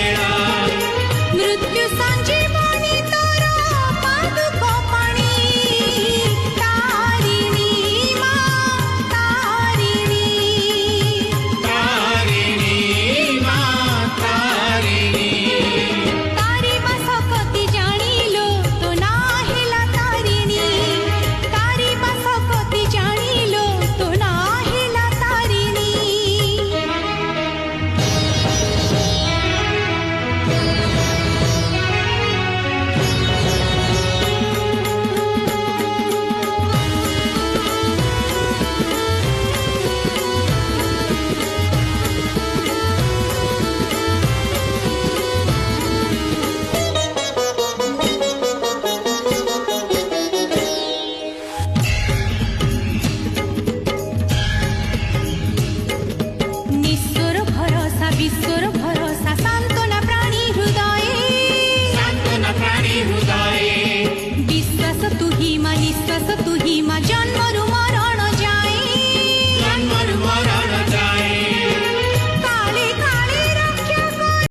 बेला मृत्यु संजीवनी तोर पादुक पाणी तारिणी मां तारिणी तारिणी मां तारिणी तारी बसकती जानिलो तो ना हेला तारिणी तारी बसकती जानिलो तो ना हेला तारिणी निस्वर भरोसा विश्वर भरोसा सांत्वना प्राणी हृदये सांत्वना प्राणी हृदये विश्वास तुही मा निश्वास तुही मा जन्मरू